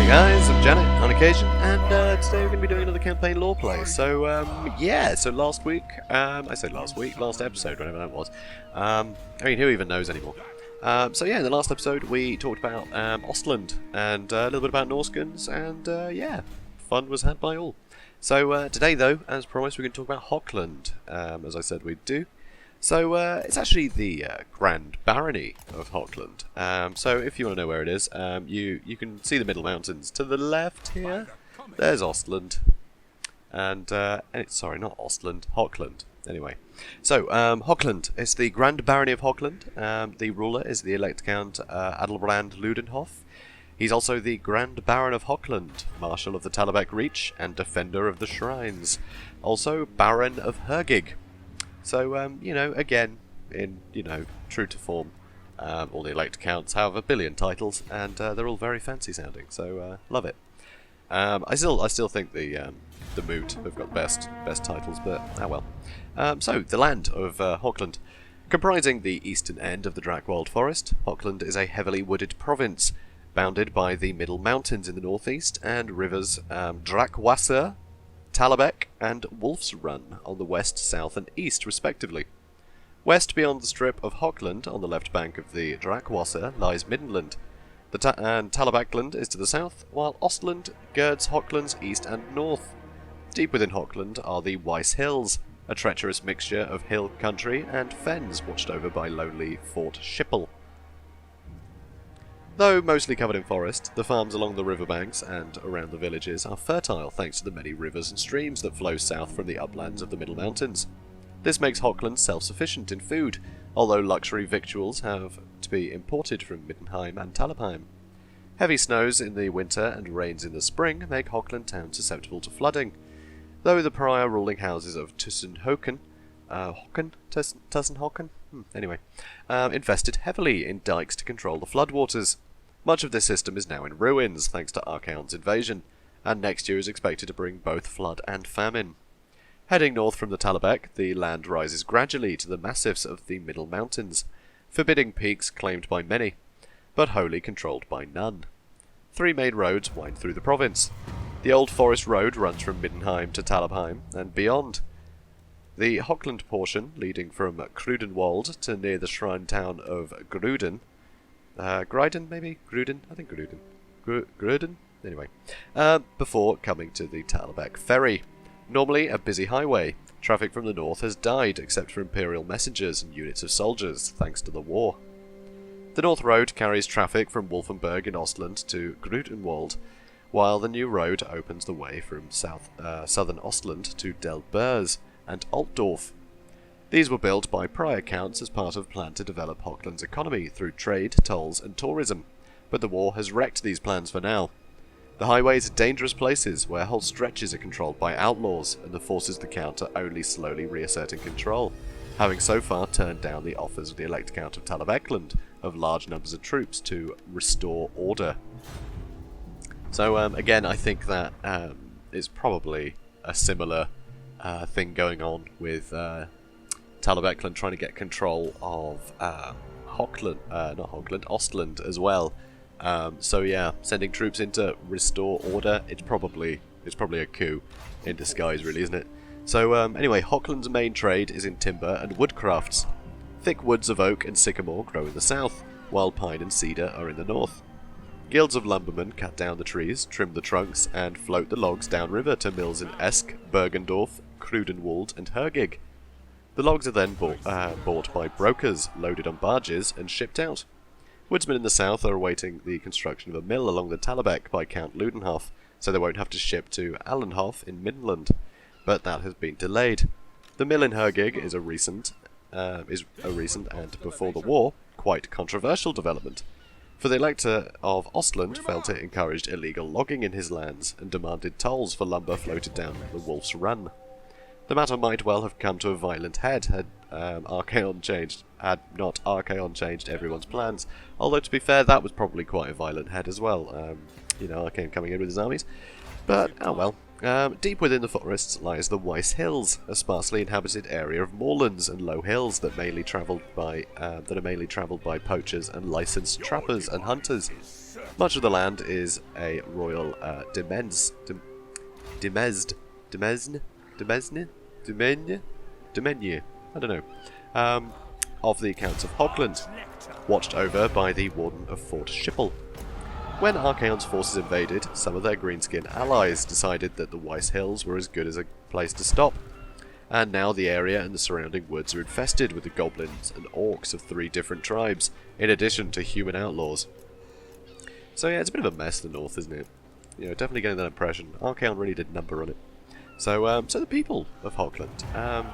guys, I'm Janet on occasion, and today we're going to be doing another campaign lore play. So, so last week, last episode, whenever that was. I mean, who even knows anymore? In the last episode we talked about Auckland, and a little bit about Norskins, and fun was had by all. So today though, as promised, we're going to talk about Hochland, as I said we'd do. So it's actually the Grand Barony of Hochland. So if you want to know where it is, you can see the Middle Mountains to the left here. There's Ostland, and sorry, not Ostland, Hochland. Anyway, so Hochland is the Grand Barony of Hochland. The ruler is the elect Count Adelbrand Ludenhof. He's also the Grand Baron of Hochland, Marshal of the Talabec Reach, and Defender of the Shrines. Also Baron of Hergig. So, again, in, true to form, all the elect counts have a billion titles, and they're all very fancy sounding, so love it. I still think the Moot have got best titles, but well. So, the land of Hochland. Comprising the eastern end of the Drakwold Forest, Hochland is a heavily wooded province, bounded by the Middle Mountains in the northeast, and rivers Drakewasser, Talabec and Wolf's Run on the west, south and east respectively. West beyond the strip of Hochland on the left bank of the Drakewasser lies Midland, and Talabecland is to the south, while Ostland girds Hochland's east and north. Deep within Hochland are the Weiss Hills, a treacherous mixture of hill country and fens watched over by lonely Fort Schippel. Though mostly covered in forest, the farms along the riverbanks and around the villages are fertile thanks to the many rivers and streams that flow south from the uplands of the Middle Mountains. This makes Hochland self-sufficient in food, although luxury victuals have to be imported from Middenheim and Talabheim. Heavy snows in the winter and rains in the spring make Hochland town susceptible to flooding, though the prior ruling houses of Tussenhofen invested heavily in dikes to control the floodwaters. Much of this system is now in ruins, thanks to Archaon's invasion, and next year is expected to bring both flood and famine. Heading north from the Talabec, the land rises gradually to the massifs of the Middle Mountains, forbidding peaks claimed by many, but wholly controlled by none. 3 main roads wind through the province. The Old Forest Road runs from Middenheim to Talabheim and beyond. The Hochland portion, leading from Grudenwald to near the shrine town of Gruden, Gruden, maybe? Gruden? I think Gruden. Gruden? Anyway. Before coming to the Talabec ferry. Normally a busy highway, traffic from the north has died except for Imperial messengers and units of soldiers, thanks to the war. The North Road carries traffic from Wolfenburg in Ostland to Grudenwald, while the new road opens the way from southern Ostland to Delbers and Altdorf. These were built by prior counts as part of a plan to develop Hochland's economy through trade, tolls and tourism, but the war has wrecked these plans for now. The highways are dangerous places where whole stretches are controlled by outlaws, and the forces of the count are only slowly reasserting control, having so far turned down the offers of the elect Count of Talabecland of large numbers of troops to restore order. So again, I think that is probably a similar thing going on with Talabecland trying to get control of Ostland as well. Sending troops in to restore order, it's probably a coup in disguise, really, isn't it? So anyway, Hochland's main trade is in timber and woodcrafts. Thick woods of oak and sycamore grow in the south, while pine and cedar are in the north. Guilds of lumbermen cut down the trees, trim the trunks, and float the logs downriver to mills in Esk, Bergendorf, Grudenwald, and Hergig. The logs are then bought by brokers, loaded on barges, and shipped out. Woodsmen in the south are awaiting the construction of a mill along the Talabec by Count Ludenhof, so they won't have to ship to Allenhof in Midland, but that has been delayed. The mill in Hergig is a recent and, before the war, quite controversial development, for the Elector of Ostland felt it encouraged illegal logging in his lands and demanded tolls for lumber floated down the Wolf's Run. The matter might well have come to a violent head had not Archaon changed everyone's plans. Although, to be fair, that was probably quite a violent head as well. Archaon coming in with his armies. But, oh well. Deep within the forests lies the Weiss Hills, a sparsely inhabited area of moorlands and low hills that are mainly travelled by poachers and licensed trappers and hunters. Much of the land is a royal dominion, I don't know, of the Counts of Hochland, watched over by the Warden of Fort Schiphol. When Archaon's forces invaded, some of their greenskin allies decided that the Weiss Hills were as good as a place to stop, and now the area and the surrounding woods are infested with the goblins and orcs of 3 different tribes, in addition to human outlaws. So yeah, it's a bit of a mess in the north, isn't it? You know, definitely getting that impression. Archaon really did number on it. So, so the people of Hochland. I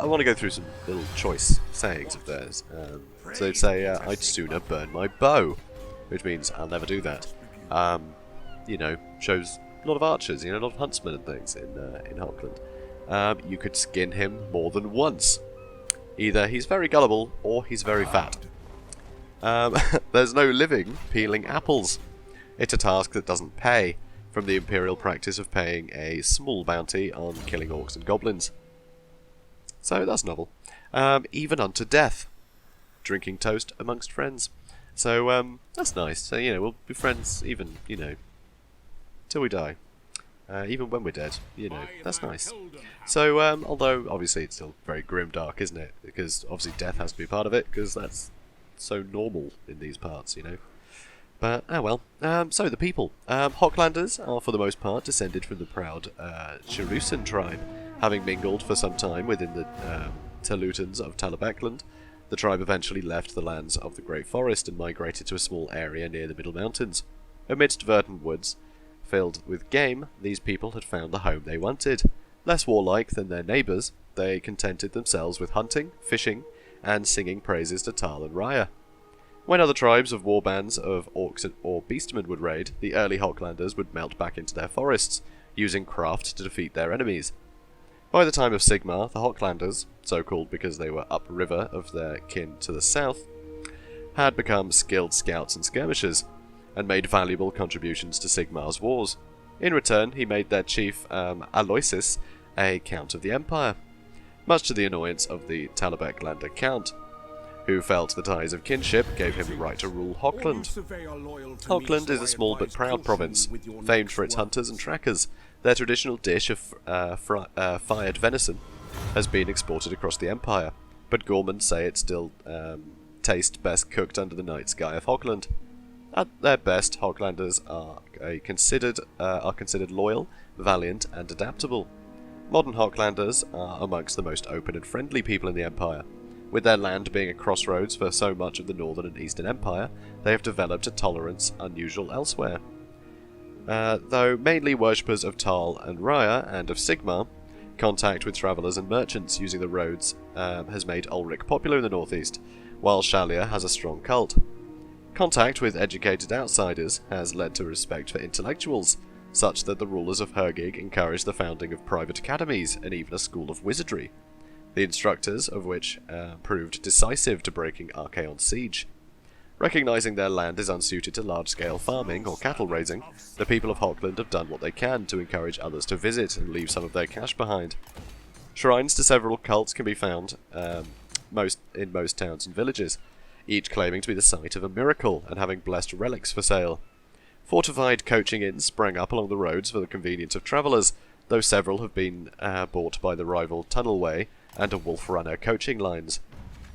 want to go through some little choice sayings of theirs. So they'd say, I'd sooner burn my bow, which means I'll never do that. You know, shows a lot of archers, you know, a lot of huntsmen and things in Hochland. You could skin him more than once. Either he's very gullible, or he's very fat. There's no living peeling apples. It's a task that doesn't pay, from the imperial practice of paying a small bounty on killing orcs and goblins. So that's novel. Even unto death. Drinking toast amongst friends. So, that's nice. So, you know, we'll be friends even, you know, till we die. Even when we're dead, you know, that's nice. So, although, obviously, it's still very grimdark, isn't it? Because, obviously, death has to be part of it, because that's so normal in these parts, you know. But, oh well. So, the people. Hochlanders are, for the most part, descended from the proud Cherusan tribe, having mingled for some time within the Talutans of Talabecland. The tribe eventually left the lands of the Great Forest and migrated to a small area near the Middle Mountains. Amidst verdant woods filled with game, these people had found the home they wanted. Less warlike than their neighbours, they contented themselves with hunting, fishing, and singing praises to Tal and Raya. When other tribes of warbands of orcs or beastmen would raid, the early Hochlanders would melt back into their forests, using craft to defeat their enemies. By the time of Sigmar, the Hochlanders, so called because they were upriver of their kin to the south, had become skilled scouts and skirmishers, and made valuable contributions to Sigmar's wars. In return, he made their chief, Aloysius, a Count of the Empire, much to the annoyance of the Talabecland Count, who felt the ties of kinship gave him the right to rule Hochland. Hochland is a small but proud province, famed for its hunters and trackers. Their traditional dish of fired venison has been exported across the empire, but gourmands say it still tastes best cooked under the night sky of Hochland. At their best, Hochlanders are considered loyal, valiant, and adaptable. Modern Hochlanders are amongst the most open and friendly people in the empire. With their land being a crossroads for so much of the northern and eastern empire, they have developed a tolerance unusual elsewhere. Though mainly worshippers of Tal and Raya and of Sigmar, contact with travellers and merchants using the roads has made Ulrich popular in the northeast, while Shalia has a strong cult. Contact with educated outsiders has led to respect for intellectuals, such that the rulers of Hergig encouraged the founding of private academies and even a school of wizardry, the instructors of which proved decisive to breaking Archaon's siege. Recognising their land is unsuited to large-scale farming or cattle raising, the people of Hochland have done what they can to encourage others to visit and leave some of their cash behind. Shrines to several cults can be found in most towns and villages, each claiming to be the site of a miracle and having blessed relics for sale. Fortified coaching inns sprang up along the roads for the convenience of travellers, though several have been bought by the rival Tunnelway and a Wolf Runner coaching lines.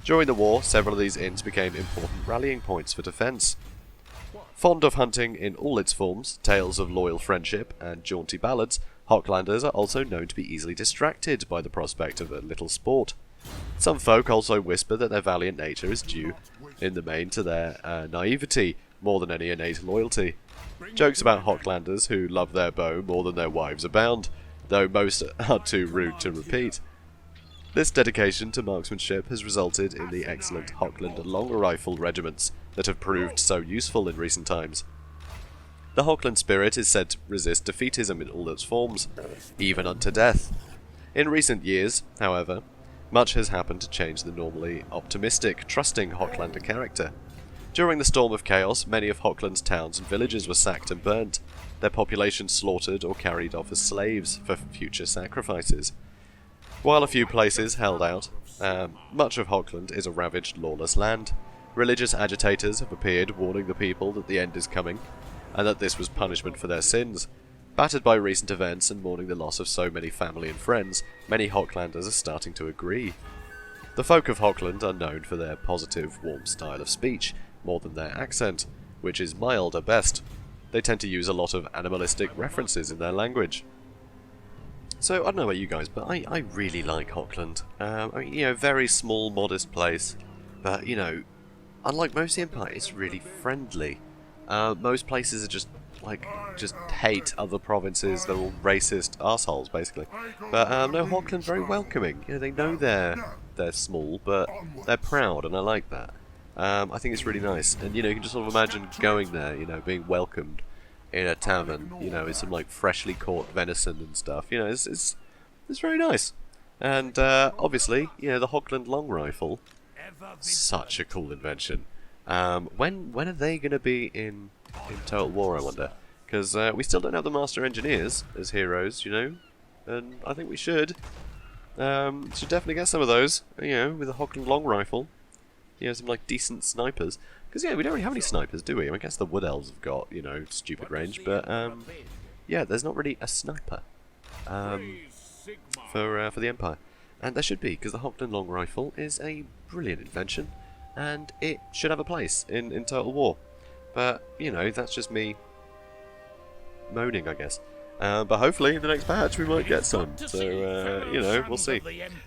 During the war, several of these inns became important rallying points for defence. Fond of hunting in all its forms, tales of loyal friendship, and jaunty ballads, Hochlanders are also known to be easily distracted by the prospect of a little sport. Some folk also whisper that their valiant nature is due, in the main, to their naivety, more than any innate loyalty. Jokes about Hochlanders who love their bow more than their wives abound, though most are too rude to repeat. This dedication to marksmanship has resulted in the excellent Hochland long rifle regiments that have proved so useful in recent times. The Hochland spirit is said to resist defeatism in all its forms, even unto death. In recent years, however, much has happened to change the normally optimistic, trusting Hochlander character. During the Storm of Chaos, many of Hochland's towns and villages were sacked and burnt, their population slaughtered or carried off as slaves for future sacrifices. While a few places held out, much of Hochland is a ravaged, lawless land. Religious agitators have appeared warning the people that the end is coming, and that this was punishment for their sins. Battered by recent events and mourning the loss of so many family and friends, many Hochlanders are starting to agree. The folk of Hochland are known for their positive, warm style of speech, more than their accent, which is mild at best. They tend to use a lot of animalistic references in their language. So, I don't know about you guys, but I really like Hochland. I mean, you know, very small, modest place, but, you know, unlike most of the Empire, it's really friendly. Most places are just hate other provinces, they're all racist arseholes, basically. But, no, Hochland's very welcoming. You know, they know they're small, but they're proud, and I like that. I think it's really nice, and you know, you can just sort of imagine going there, you know, being welcomed in a tavern, you know, with some like freshly caught venison and stuff. You know, it's very nice. And obviously, you know, the Hochland long rifle, such a cool invention. When are they going to be in Total War, I wonder? Because we still don't have the Master Engineers as heroes, you know, and I think we should. Should definitely get some of those, you know, with the Hochland long rifle. You know, some like decent snipers. Because yeah, we don't really have any snipers, do we? I mean, I guess the Wood Elves have got, you know, stupid range, but yeah, there's not really a sniper for the Empire, and there should be, because the Hochland long rifle is a brilliant invention, and it should have a place in Total War. But you know, that's just me moaning, I guess. But hopefully in the next patch we might get some, so you know, we'll see.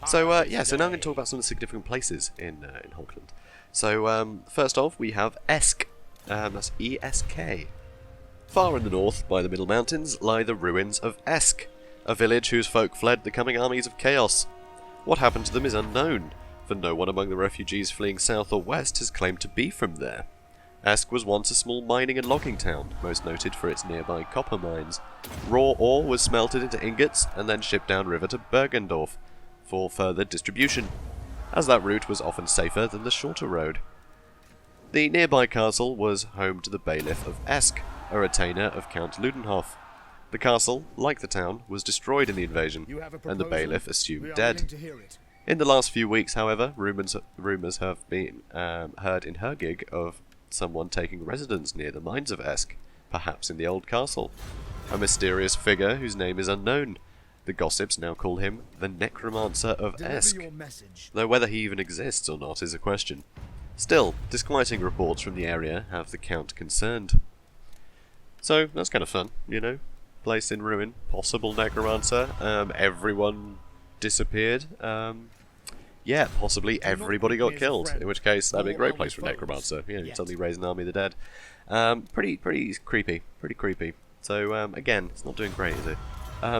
So yeah, so now I'm going to talk about some of the significant places in Hochland. So first off we have Esk, that's E-S-K. Far in the north, by the Middle Mountains, lie the ruins of Esk, a village whose folk fled the coming armies of chaos. What happened to them is unknown, for no one among the refugees fleeing south or west has claimed to be from there. Esk was once a small mining and logging town, most noted for its nearby copper mines. Raw ore was smelted into ingots and then shipped downriver to Bergendorf for further distribution, as that route was often safer than the shorter road. The nearby castle was home to the bailiff of Esk, a retainer of Count Ludenhof. The castle, like the town, was destroyed in the invasion, and the bailiff assumed dead. In the last few weeks, however, rumours have been heard in Hergig of someone taking residence near the mines of Esk, perhaps in the old castle. A mysterious figure whose name is unknown. The gossips now call him the Necromancer of Esk, though whether he even exists or not is a question. Still, disquieting reports from the area have the Count concerned. So, that's kind of fun, you know? Place in ruin, possible Necromancer, everyone disappeared, yeah, possibly everybody got killed, in which case that'd be a great place for a Necromancer, you know, suddenly raise an army of the dead. Pretty creepy. So, again, it's not doing great, is it?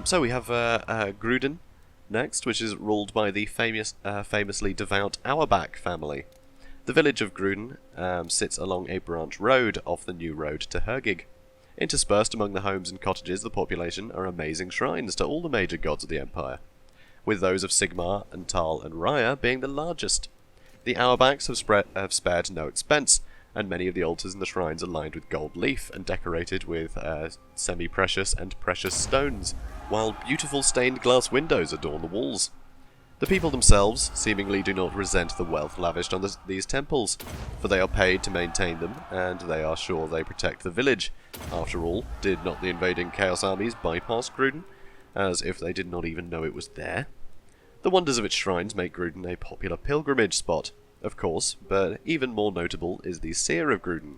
So we have Gruden next, which is ruled by the famously devout Auerbach family. The village of Gruden sits along a branch road off the new road to Hergig. Interspersed among the homes and cottages, the population are amazing shrines to all the major gods of the Empire, with those of Sigmar and Tal and Raya being the largest. The Auerbachs have spared no expense, and many of the altars in the shrines are lined with gold leaf and decorated with semi-precious and precious stones, while beautiful stained glass windows adorn the walls. The people themselves seemingly do not resent the wealth lavished on these temples, for they are paid to maintain them, and they are sure they protect the village. After all, did not the invading Chaos armies bypass Gruden, as if they did not even know it was there? The wonders of its shrines make Gruden a popular pilgrimage spot, of course, but even more notable is the Seer of Gruden,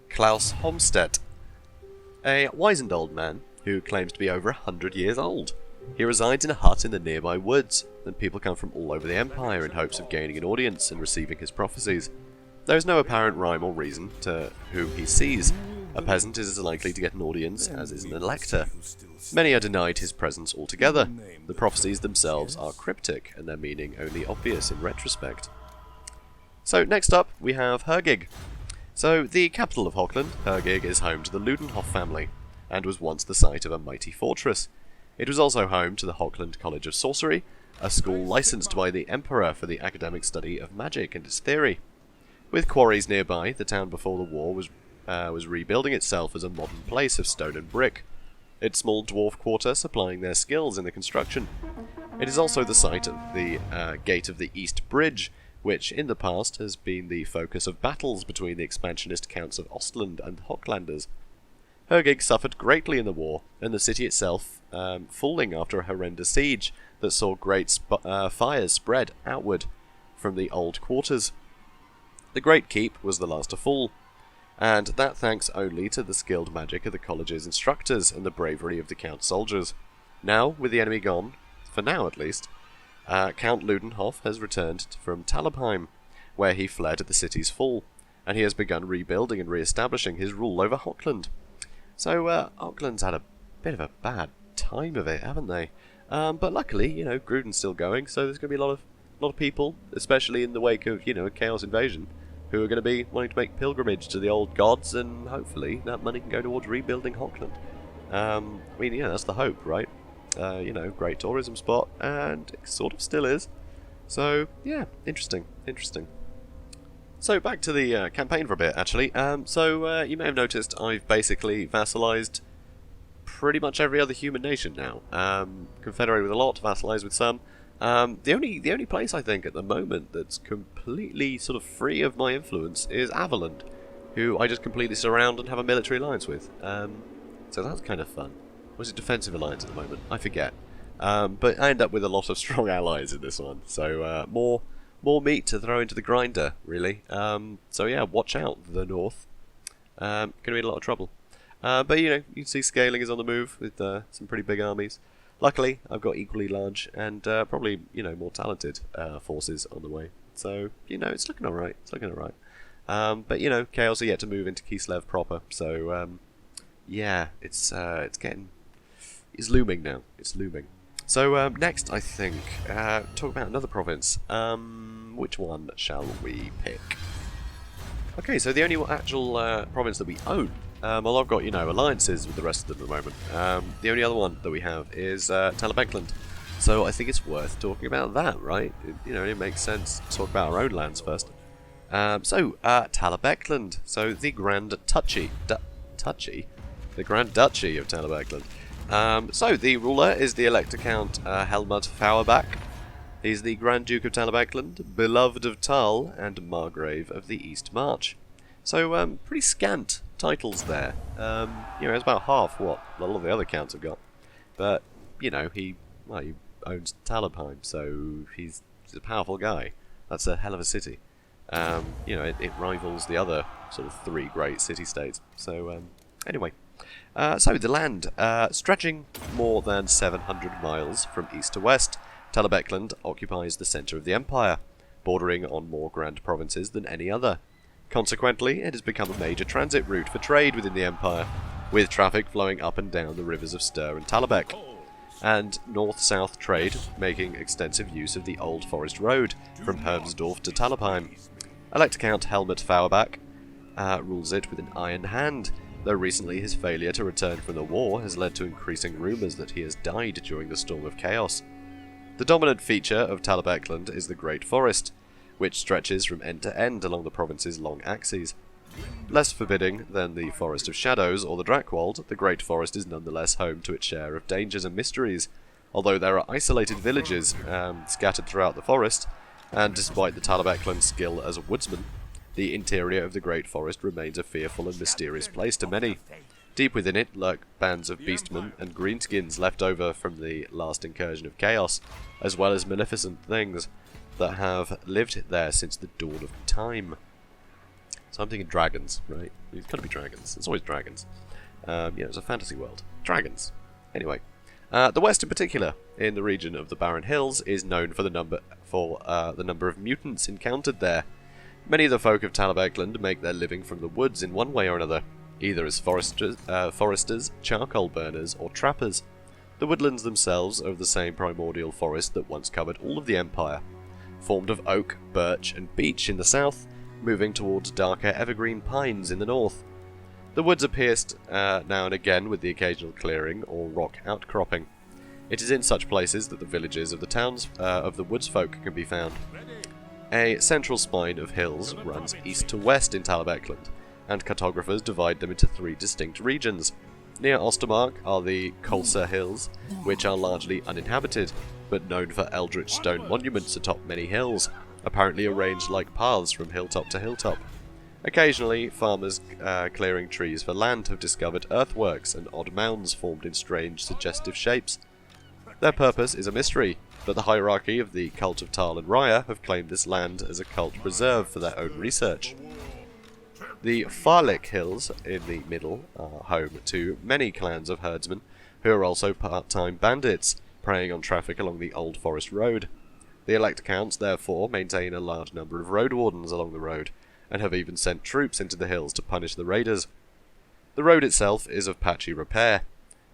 Klaus Homestead, a wizened old man who claims to be over 100 years old. He resides in a hut in the nearby woods, and people come from all over the Empire in hopes of gaining an audience and receiving his prophecies. There is no apparent rhyme or reason to who he sees. A peasant is as likely to get an audience as is an elector. Many are denied his presence altogether. The prophecies themselves are cryptic, and their meaning only obvious in retrospect. So next up, we have Hergig. So the capital of Hochland, Hergig, is home to the Ludenhof family, and was once the site of a mighty fortress. It was also home to the Hochland College of Sorcery, a school licensed by the Emperor for the academic study of magic and its theory. With quarries nearby, the town before the war was rebuilding itself as a modern place of stone and brick, its small dwarf quarter supplying their skills in the construction. It is also the site of the Gate of the East Bridge, which in the past has been the focus of battles between the expansionist counts of Auckland and Hochlanders. Hergig suffered greatly in the war, and the city itself falling after a horrendous siege that saw great fires spread outward from the old quarters. The Great Keep was the last to fall, and that thanks only to the skilled magic of the college's instructors and the bravery of the Count's soldiers. Now, with the enemy gone, for now at least, Count Ludenhof has returned from Talabheim, where he fled at the city's fall, and he has begun rebuilding and re-establishing his rule over Hochland. So, Auckland's had a bit of a bad time of it, haven't they? But luckily, Gruden's still going, so there's going to be a lot of people, especially in the wake of, a Chaos invasion, who are going to be wanting to make pilgrimage to the old gods, and hopefully that money can go towards rebuilding Hochland. That's the hope, right? Great tourism spot, and it sort of still is. So, yeah, interesting. So, back to the campaign for a bit, actually. You may have noticed I've basically vassalized pretty much every other human nation now. Confederated with a lot, vassalized with some. The only place I think at the moment that's completely sort of free of my influence is Averland, who I just completely surround and have a military alliance with. So that's kind of fun. Or is it defensive alliance at the moment? I forget. But I end up with a lot of strong allies in this one. So more meat to throw into the grinder, really. So yeah, watch out, the North. Going to be in a lot of trouble. But you can see scaling is on the move with some pretty big armies. Luckily, I've got equally large and probably more talented forces on the way. So it's looking alright. But Chaos are yet to move into Kislev proper. So yeah, it's looming now. It's looming. So next, I think talk about another province. Which one shall we pick? Okay, so the only actual province that we own. Well, I've got, alliances with the rest of them at the moment. The only other one that we have is Talabecland. So I think it's worth talking about that, right? It makes sense to talk about our own lands first. Talabecland. So the Grand Duchy. The Grand Duchy of Talabecland. So the ruler is the Elector Count Helmut Fauerbach. He's the Grand Duke of Talabecland, beloved of Tal, and Margrave of the East March. So pretty scant titles there. It's about half what a lot of the other counts have got. But he owns Talabheim, so he's a powerful guy. That's a hell of a city. It rivals the other sort of three great city-states. So anyway, so the land stretching more than 700 miles from east to west, Talabecland occupies the centre of the empire, bordering on more grand provinces than any other. Consequently, it has become a major transit route for trade within the empire, with traffic flowing up and down the rivers of Ster and Talabec, and north-south trade making extensive use of the Old Forest Road from Hermsdorf to Talabheim. Elector Count Helmut Fauerbach rules it with an iron hand, though recently his failure to return from the war has led to increasing rumours that he has died during the Storm of Chaos. The dominant feature of Talabecland is the Great Forest, which stretches from end to end along the province's long axes. Less forbidding than the Forest of Shadows or the Drakwold, the Great Forest is nonetheless home to its share of dangers and mysteries, although there are isolated villages scattered throughout the forest, and despite the Talabecland skill as a woodsman, the interior of the Great Forest remains a fearful and mysterious place to many. Deep within it lurk bands of beastmen and greenskins left over from the last incursion of Chaos, as well as maleficent things that have lived there since the dawn of time. So I'm thinking dragons, right? It's got to be dragons. It's always dragons. It's a fantasy world. Dragons. Anyway, the West in particular, in the region of the Barren Hills, is known for the number of mutants encountered there. Many of the folk of Talabecland make their living from the woods in one way or another, either as foresters, charcoal burners, or trappers. The woodlands themselves are of the same primordial forest that once covered all of the empire, formed of oak, birch, and beech in the south, moving towards darker evergreen pines in the north. The woods are pierced now and again with the occasional clearing or rock outcropping. It is in such places that the villages of the towns of the woods folk can be found. A central spine of hills runs east to west in Talabecland, and cartographers divide them into 3 distinct regions. Near Ostermark are the Kolser Hills, which are largely uninhabited, but known for eldritch stone monuments atop many hills, apparently arranged like paths from hilltop to hilltop. Occasionally, farmers clearing trees for land have discovered earthworks and odd mounds formed in strange, suggestive shapes. Their purpose is a mystery, but the hierarchy of the cult of Tal and Raya have claimed this land as a cult preserve for their own research. The Farlik Hills in the middle are home to many clans of herdsmen who are also part-time bandits, preying on traffic along the Old Forest Road. The elect counts, therefore, maintain a large number of road wardens along the road, and have even sent troops into the hills to punish the raiders. The road itself is of patchy repair.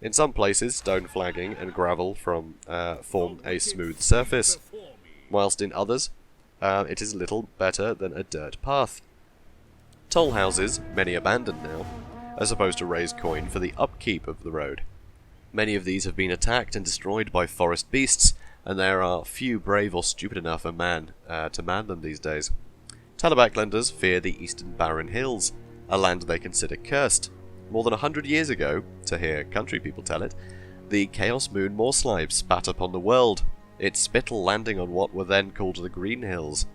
In some places, stone flagging and gravel form a smooth surface, whilst in others, it is little better than a dirt path. Toll houses, many abandoned now, are supposed to raise coin for the upkeep of the road. Many of these have been attacked and destroyed by forest beasts, and there are few brave or stupid enough a man to man them these days. Talabeclanders fear the Eastern Barren Hills, a land they consider cursed. More than 100 years ago, to hear country people tell it, the Chaos Moon Moorslide spat upon the world, its spittle landing on what were then called the Green Hills.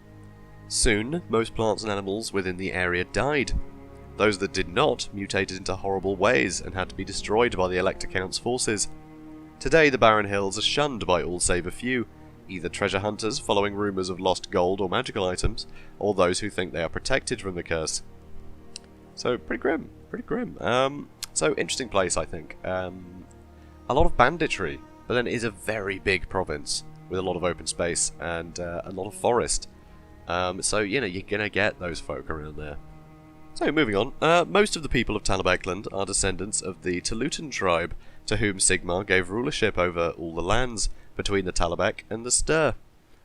Soon, most plants and animals within the area died. Those that did not mutated into horrible ways and had to be destroyed by the Elector Count's forces. Today the Barren Hills are shunned by all save a few, either treasure hunters following rumours of lost gold or magical items, or those who think they are protected from the curse. So, pretty grim. So, interesting place, I think. A lot of banditry, but then it is a very big province, with a lot of open space and a lot of forest. So, you know, you're going to get those folk around there. So, moving on. Most of the people of Talabecland are descendants of the Talutan tribe, to whom Sigmar gave rulership over all the lands between the Talabec and the Stir.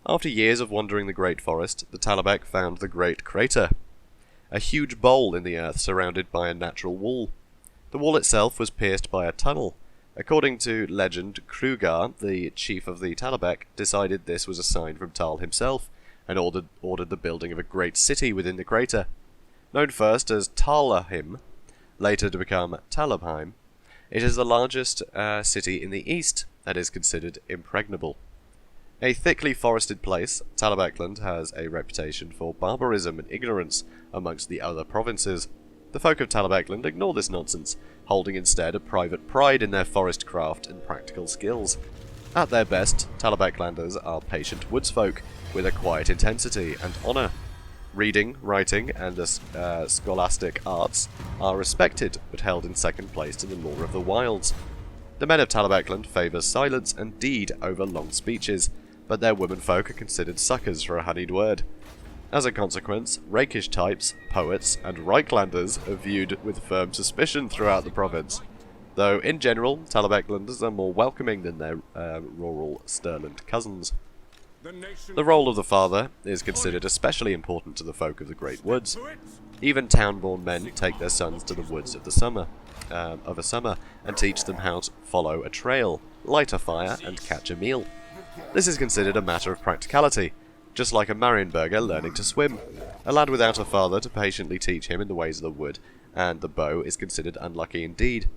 After years of wandering the Great Forest, the Talabec found the Great Crater, a huge bowl in the earth surrounded by a natural wall. The wall itself was pierced by a tunnel. According to legend, Krugar, the chief of the Talabec, decided this was a sign from Tal himself, and ordered the building of a great city within the crater. Known first as Talahim, later to become Talabheim, it is the largest city in the east and is considered impregnable. A thickly forested place, Talabecland has a reputation for barbarism and ignorance amongst the other provinces. The folk of Talabecland ignore this nonsense, holding instead a private pride in their forest craft and practical skills. At their best, Talabeclanders are patient woodsfolk, with a quiet intensity and honour. Reading, writing, and the scholastic arts are respected, but held in second place in the law of the wilds. The men of Talabecland favour silence and deed over long speeches, but their womenfolk are considered suckers for a honeyed word. As a consequence, rakish types, poets, and Reichlanders are viewed with firm suspicion throughout the province, though in general, Talabeclanders are more welcoming than their rural Stirland cousins. The role of the father is considered especially important to the folk of the Great Woods. Even town-born men take their sons to the woods of a summer, and teach them how to follow a trail, light a fire, and catch a meal. This is considered a matter of practicality, just like a Marienburger learning to swim. A lad without a father to patiently teach him in the ways of the wood and the bow is considered unlucky indeed.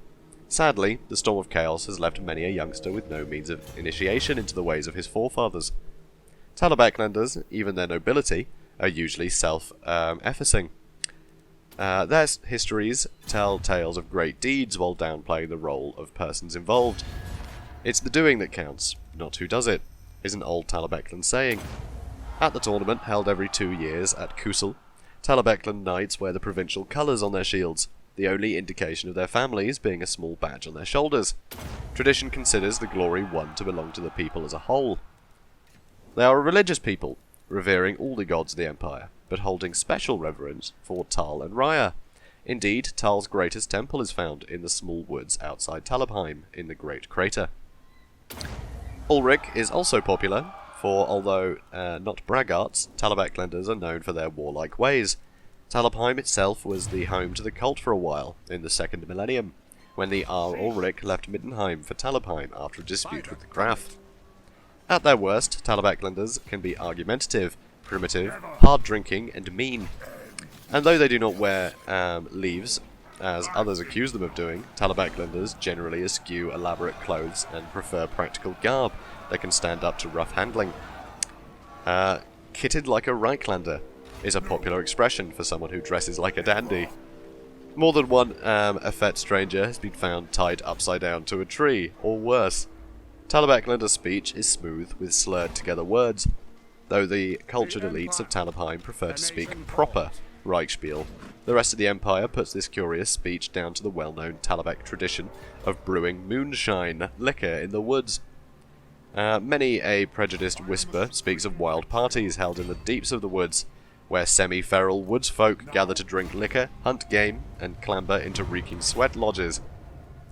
Sadly, the storm of chaos has left many a youngster with no means of initiation into the ways of his forefathers. Talabeclanders, even their nobility, are usually self-effacing. Their histories tell tales of great deeds while downplaying the role of persons involved. It's the doing that counts, not who does it, is an old Talabecland saying. At the tournament, held every 2 years at Kusel, Talabecland knights wear the provincial colours on their shields, the only indication of their families being a small badge on their shoulders. Tradition considers the glory won to belong to the people as a whole. They are a religious people, revering all the gods of the empire, but holding special reverence for Tal and Raya. Indeed, Tal's greatest temple is found in the small woods outside Talabheim, in the Great Crater. Ulrich is also popular, for although not braggarts, Talabeclanders are known for their warlike ways. Talabheim itself was the home to the cult for a while, in the 2nd millennium, when the Ulrich left Middenheim for Talabheim after a dispute with the Graf. At their worst, Talabeclanders can be argumentative, primitive, hard drinking, and mean. And though they do not wear leaves, as others accuse them of doing, Talabeclanders generally eschew elaborate clothes and prefer practical garb that can stand up to rough handling. Kitted like a Reichlander is a popular expression for someone who dresses like a dandy. More than one effete stranger has been found tied upside down to a tree, or worse. Talabeclander speech is smooth with slurred together words, though the cultured elites of Talabheim prefer to speak proper Reichspiel. The rest of the empire puts this curious speech down to the well-known Talabec tradition of brewing moonshine liquor in the woods. Many a prejudiced whisper speaks of wild parties held in the deeps of the woods, where semi-feral woods folk gather to drink liquor, hunt game, and clamber into reeking sweat lodges.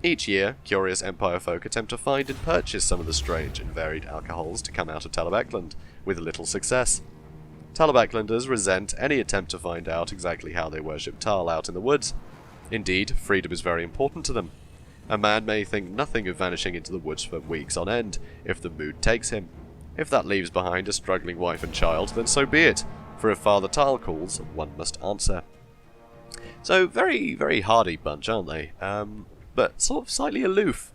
Each year, curious empire folk attempt to find and purchase some of the strange and varied alcohols to come out of Talabecland, with little success. Talabeclanders resent any attempt to find out exactly how they worship Tal out in the woods. Indeed, freedom is very important to them. A man may think nothing of vanishing into the woods for weeks on end, if the mood takes him. If that leaves behind a struggling wife and child, then so be it, for if Father Tal calls, one must answer. So, very, very hardy bunch, aren't they? But sort of slightly aloof,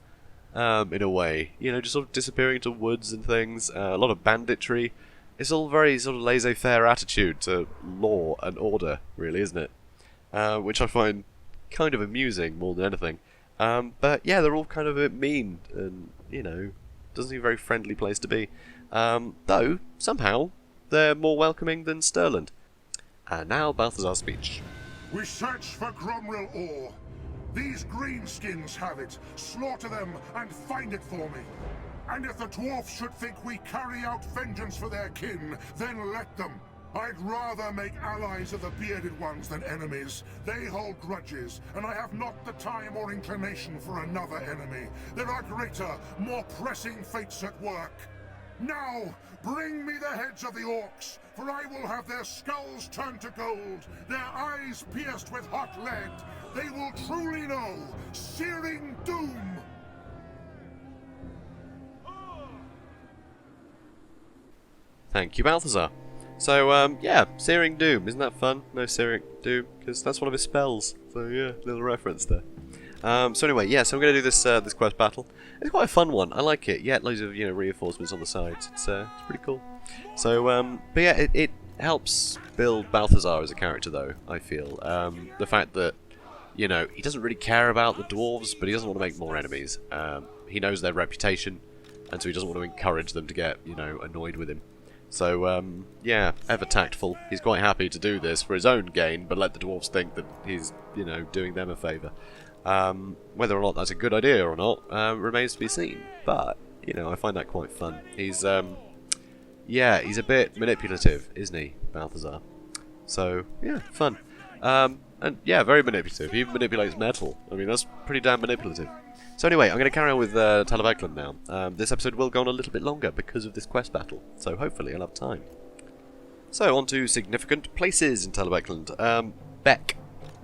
in a way. You know, just sort of disappearing into woods and things, a lot of banditry. It's all very sort of laissez-faire attitude to law and order, really, isn't it? Which I find kind of amusing more than anything. But yeah, they're all kind of a bit mean, and, you know, doesn't seem a very friendly place to be. Though, somehow, they're more welcoming than Stirland. And now, Balthazar's speech. We search for Gromril ore. These greenskins have it. Slaughter them and find it for me. And if the dwarfs should think we carry out vengeance for their kin, then let them. I'd rather make allies of the bearded ones than enemies. They hold grudges, and I have not the time or inclination for another enemy. There are greater, more pressing fates at work. Now, bring me the heads of the orcs, for I will have their skulls turned to gold, their eyes pierced with hot lead. They will truly know searing doom. Thank you, Balthazar. So, yeah, Searing Doom. Isn't that fun? No Searing Doom, because that's one of his spells. So, yeah, little reference there. So anyway, yeah, so I'm going to do this this quest battle. It's quite a fun one. I like it. Yeah, loads of, you know, reinforcements on the sides. It's pretty cool. So, but yeah, it helps build Balthazar as a character, though, I feel. The fact that, you know, he doesn't really care about the dwarves, but he doesn't want to make more enemies. He knows their reputation, and so he doesn't want to encourage them to get, you know, annoyed with him. So, yeah, ever tactful. He's quite happy to do this for his own gain, but let the dwarves think that he's, you know, doing them a favour. Whether or not that's a good idea or not, remains to be seen. But, you know, I find that quite fun. He's, yeah, he's a bit manipulative, isn't he, Balthazar? So, yeah, fun. And, yeah, very manipulative. He even manipulates metal. I mean, that's pretty damn manipulative. So anyway, I'm going to carry on with Talabecland now. This episode will go on a little bit longer because of this quest battle, so hopefully I'll have time. So, on to significant places in Talabecland. Beck.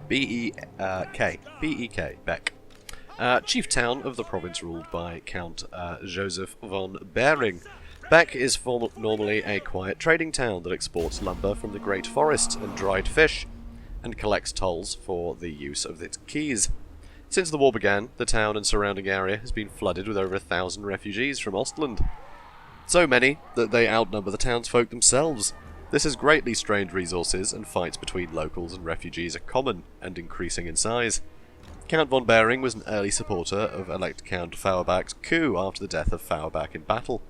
B-E-K. B-E-K. Beck. Chief town of the province ruled by Count Joseph von Behring. Beck is normally a quiet trading town that exports lumber from the Great Forest and dried fish, and collects tolls for the use of its quays. Since the war began, the town and surrounding area has been flooded with over 1,000 refugees from Auckland. So many that they outnumber the townsfolk themselves. This has greatly strained resources, and fights between locals and refugees are common and increasing in size. Count von Behring was an early supporter of elect Count Fauerbach's coup after the death of Fauerbach in battle,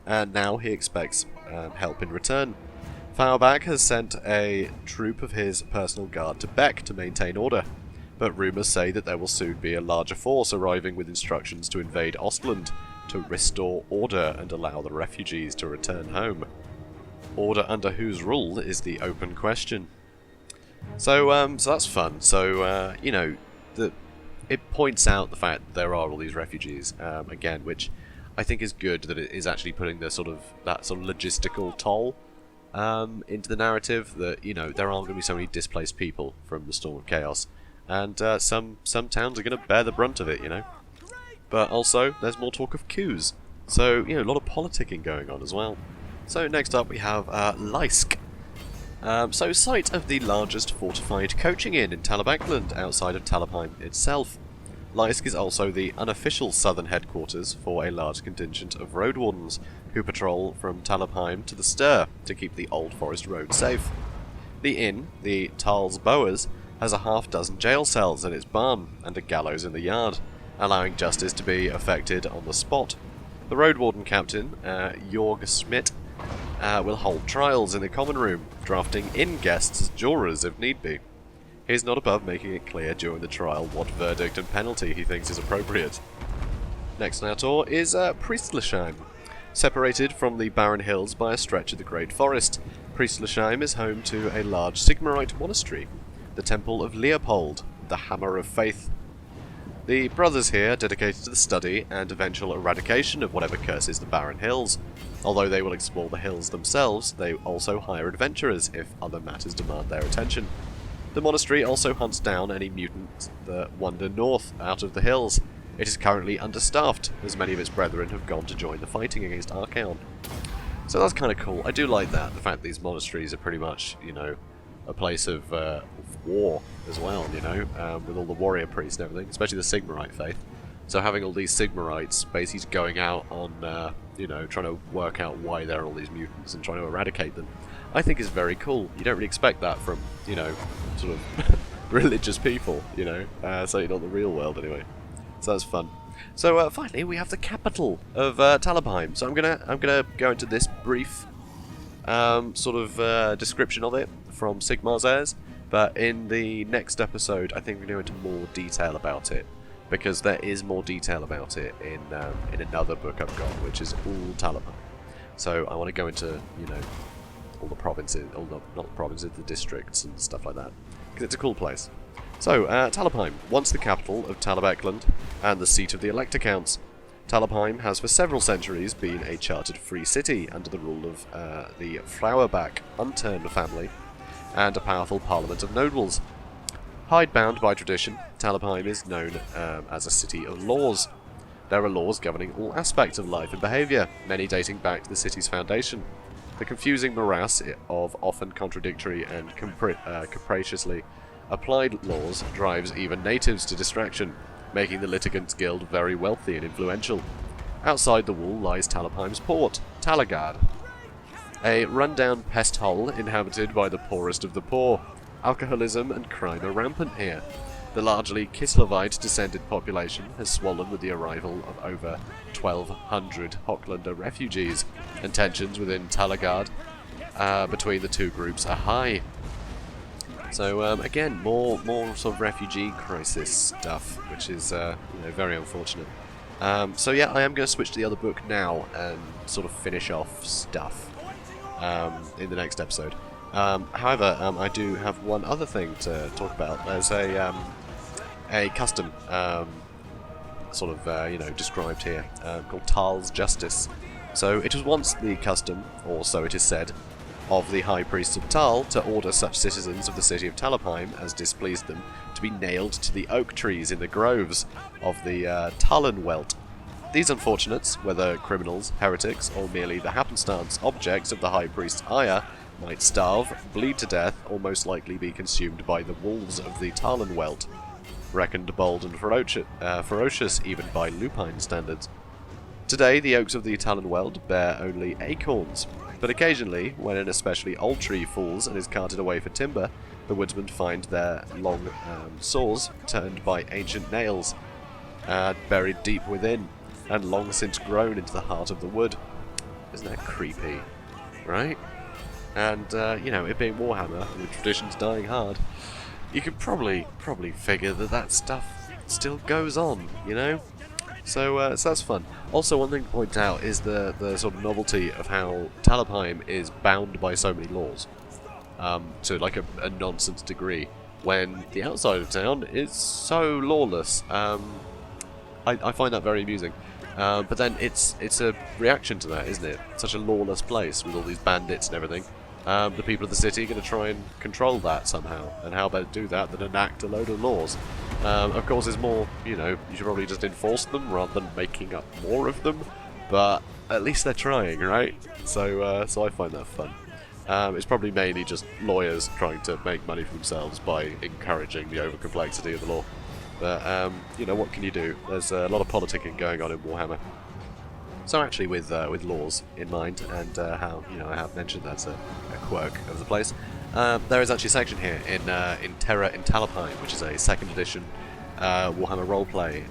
and now he expects help in return. Fauerbach has sent a troop of his personal guard to Beck to maintain order, but rumours say that there will soon be a larger force arriving with instructions to invade Ostland to restore order and allow the refugees to return home. Order under whose rule is the open question. So, so that's fun. So, you know, it points out the fact that there are all these refugees, again, which I think is good that it is actually putting the that sort of logistical toll into the narrative, that, you know, there aren't going to be so many displaced people from the Storm of Chaos. And some towns are going to bear the brunt of it, you know. But also, there's more talk of coups. So, you know, a lot of politicking going on as well. So next up we have Leisk. So site of the largest fortified coaching inn in Talabecland outside of Talabheim itself. Leisk is also the unofficial southern headquarters for a large contingent of road wardens who patrol from Talabheim to the Ster to keep the Old Forest Road safe. The inn, the Tal's Boas, has a half-dozen jail cells in its barn and a gallows in the yard, allowing justice to be effected on the spot. The road warden captain, Jorg Schmidt, will hold trials in the common room, drafting in guests as jurors if need be. He is not above making it clear during the trial what verdict and penalty he thinks is appropriate. Next on our tour is Priestlesheim. Separated from the barren hills by a stretch of the Great Forest, Priestlesheim is home to a large Sigmarite monastery, the Temple of Leopold, the Hammer of Faith. The brothers here are dedicated to the study and eventual eradication of whatever curses the barren hills. Although they will explore the hills themselves, they also hire adventurers if other matters demand their attention. The monastery also hunts down any mutants that wander north out of the hills. It is currently understaffed, as many of its brethren have gone to join the fighting against Archaon. So that's kind of cool. I do like that, the fact that these monasteries are pretty much, you know, a place of war as well, you know, with all the warrior priests and everything, especially the Sigmarite faith. So having all these Sigmarites basically going out on, you know, trying to work out why there are all these mutants and trying to eradicate them, I think is very cool. You don't really expect that from, you know, sort of religious people, you know, certainly not the real world anyway. So that's fun. So finally we have the capital of Talabheim. So I'm gonna go into this brief sort of description of it from Sigmar's Heirs, but in the next episode I think we're going to go into more detail about it, because there is more detail about it in another book I've got, which is all Talabheim. So I want to go into, you know, all the provinces, not the provinces, the districts and stuff like that, because it's a cool place. So, Talabheim, once the capital of Talabecland and the seat of the Elector Counts. Talabheim has for several centuries been a chartered free city under the rule of the Flowerback Unturned family and a powerful parliament of nobles. Hidebound by tradition, Talabheim is known as a city of laws. There are laws governing all aspects of life and behaviour, many dating back to the city's foundation. The confusing morass of often contradictory and capriciously applied laws drives even natives to distraction, making the Litigants Guild very wealthy and influential. Outside the wall lies Talabheim's port, Talagard, a run-down pest hole inhabited by the poorest of the poor. Alcoholism and crime are rampant here. The largely Kislevite-descended population has swollen with the arrival of over 1,200 Hochlander refugees, and tensions within Talagard between the two groups are high. So again, more sort of refugee crisis stuff, which is you know, very unfortunate. So yeah, I am going to switch to the other book now and sort of finish off stuff in the next episode. However, I do have one other thing to talk about. There's a custom sort of you know, described here called Tal's Justice. So it was once the custom, or so it is said, of the High Priests of Tal to order such citizens of the city of Talabheim as displeased them to be nailed to the oak trees in the groves of the Talenwelt. These unfortunates, whether criminals, heretics, or merely the happenstance objects of the High Priest's ire, might starve, bleed to death, or most likely be consumed by the wolves of the Talenwelt, reckoned bold and ferocious even by lupine standards. Today, the oaks of the Talenwelt bear only acorns, but occasionally, when an especially old tree falls and is carted away for timber, the woodsmen find their long saws turned by ancient nails, buried deep within, and long since grown into the heart of the wood. Isn't that creepy? Right? And, you know, it being Warhammer, and the traditions dying hard, you could probably figure that stuff still goes on, you know? So that's fun. Also, one thing to point out is the sort of novelty of how Talabheim is bound by so many laws, to like a nonsense degree, when the outside of town is so lawless. I find that very amusing. But then it's a reaction to that, isn't it? Such a lawless place with all these bandits and everything. The people of the city are going to try and control that somehow, and how better do that than enact a load of laws? Of course, there's more, you know, you should probably just enforce them rather than making up more of them. but at least they're trying, right? So I find that fun. It's probably mainly just lawyers trying to make money for themselves by encouraging the overcomplexity of the law. But, you know, what can you do? There's a lot of politicking going on in Warhammer. So actually, with laws in mind, and how, you know, I have mentioned that's a quirk of the place, there is actually a section here in Terra in Talabecland, which is a 2nd edition Warhammer roleplay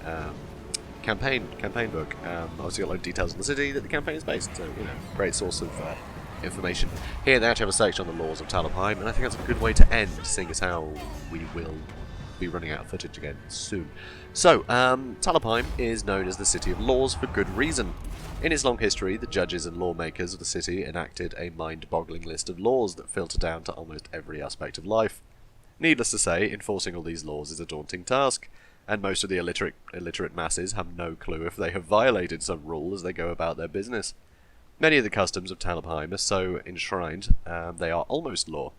campaign book. Obviously got a lot of details on the city that the campaign is based, so, you know, great source of information. Here they actually have a section on the laws of Talabecland, and I think that's a good way to end, seeing as how we will be running out of footage again soon. So, Talabecland is known as the City of Laws for good reason. In its long history, the judges and lawmakers of the city enacted a mind-boggling list of laws that filter down to almost every aspect of life. Needless to say, enforcing all these laws is a daunting task, and most of the illiterate masses have no clue if they have violated some rule as they go about their business. Many of the customs of Talabecland are so enshrined, they are almost law.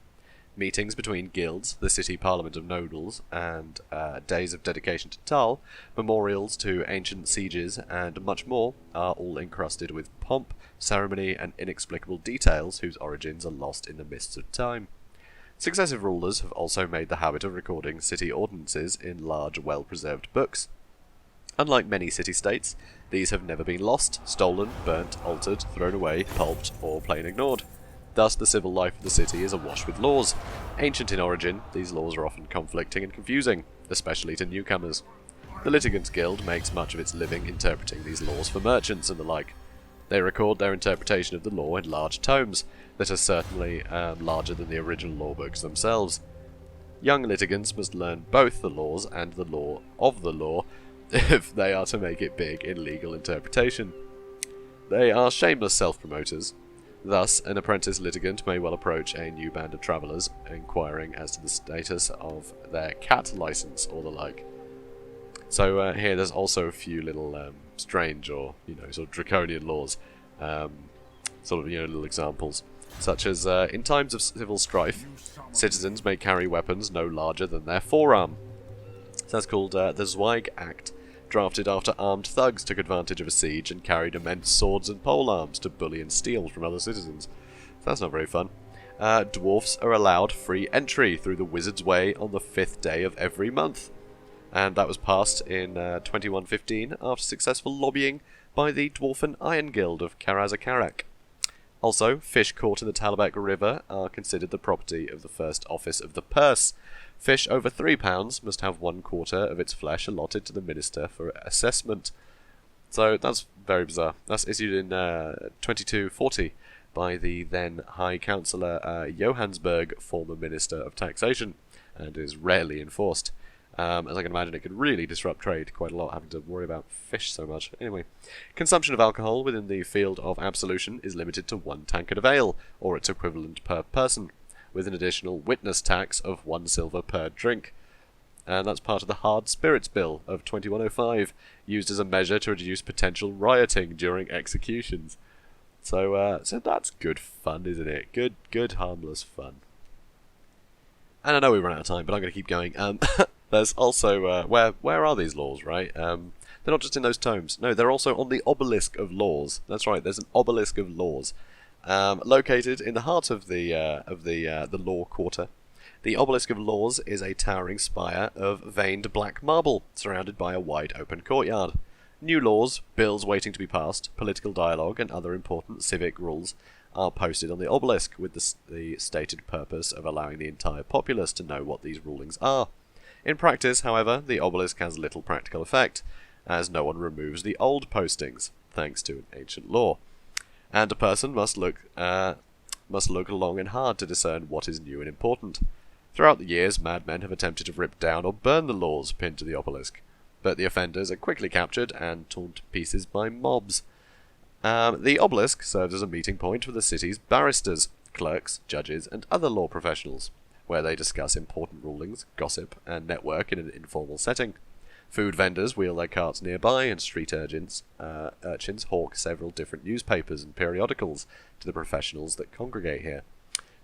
Meetings between guilds, the city parliament of nobles, and days of dedication to Tal, memorials to ancient sieges, and much more are all encrusted with pomp, ceremony, and inexplicable details whose origins are lost in the mists of time. Successive rulers have also made the habit of recording city ordinances in large, well-preserved books. Unlike many city-states, these have never been lost, stolen, burnt, altered, thrown away, pulped, or plain ignored. Thus, the civil life of the city is awash with laws. Ancient in origin, these laws are often conflicting and confusing, especially to newcomers. The Litigants Guild makes much of its living interpreting these laws for merchants and the like. They record their interpretation of the law in large tomes that are certainly larger than the original law books themselves. Young litigants must learn both the laws and the law of the law if they are to make it big in legal interpretation. They are shameless self-promoters. Thus, an apprentice litigant may well approach a new band of travellers, inquiring as to the status of their cat license or the like. So here there's also a few little strange or, you know, sort of draconian laws, sort of, you know, little examples, such as in times of civil strife, citizens may carry weapons no larger than their forearm. So that's called the Zweig Act, drafted after armed thugs took advantage of a siege and carried immense swords and polearms to bully and steal from other citizens. So that's not very fun. Dwarfs are allowed free entry through the Wizard's Way on the 5th day of every month. And that was passed in 2115 after successful lobbying by the Dwarfen Iron Guild of Karazakarak. Also, fish caught in the Talabec River are considered the property of the First Office of the Purse. Fish over £3 must have 1/4 of its flesh allotted to the Minister for assessment. So that's very bizarre. That's issued in 2240 by the then High Councillor Johannesburg, former Minister of Taxation, and is rarely enforced. As I can imagine, it could really disrupt trade quite a lot, having to worry about fish so much. Anyway, consumption of alcohol within the field of absolution is limited to 1 tankard of ale, or its equivalent per person, with an additional witness tax of 1 silver per drink. And that's part of the Hard Spirits Bill of 2105, used as a measure to reduce potential rioting during executions. So that's good fun, isn't it? Good harmless fun. And I know we run out of time, but I'm going to keep going. There's also, where are these laws, right? They're not just in those tomes. No, they're also on the Obelisk of Laws. That's right, there's an Obelisk of Laws. Located in the heart of the Law Quarter. The Obelisk of Laws is a towering spire of veined black marble, surrounded by a wide open courtyard. New laws, bills waiting to be passed, political dialogue, and other important civic rules are posted on the obelisk, with the stated purpose of allowing the entire populace to know what these rulings are. In practice, however, the obelisk has little practical effect, as no one removes the old postings, thanks to an ancient law. And a person must look long and hard to discern what is new and important. Throughout the years, madmen have attempted to rip down or burn the laws pinned to the obelisk, but the offenders are quickly captured and torn to pieces by mobs. The obelisk serves as a meeting point for the city's barristers, clerks, judges, and other law professionals, where they discuss important rulings, gossip, and network in an informal setting. Food vendors wheel their carts nearby, and street urchins hawk several different newspapers and periodicals to the professionals that congregate here.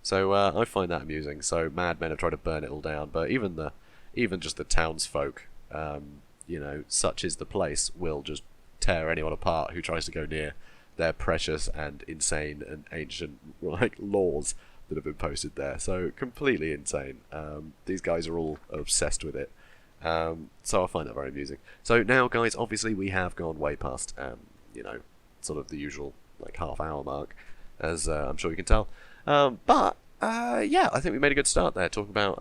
So I find that amusing. So madmen have tried to burn it all down, but even just the townsfolk, such is the place, will just tear anyone apart who tries to go near their precious and insane and ancient like laws that have been posted there. So completely insane. These guys are all obsessed with it. So I find that very amusing. So now, guys, obviously we have gone way past, you know, sort of the usual like half-hour mark, as I'm sure you can tell. But yeah, I think we made a good start there, talking about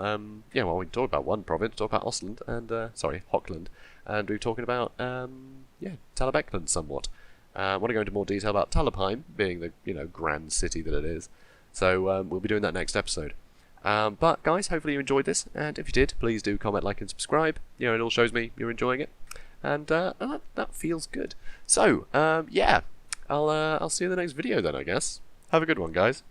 yeah, well, we talked about one province, talked about Ostland and sorry, Hochland, and we were talking about yeah, Talabecland somewhat. I want to go into more detail about Talabheim, being the, you know, grand city that it is. So we'll be doing that next episode. But guys, hopefully you enjoyed this, and if you did, please do comment, like, and subscribe. You know, it all shows me you're enjoying it, and that feels good. So yeah, I'll see you in the next video then, I guess. Have a good one, guys.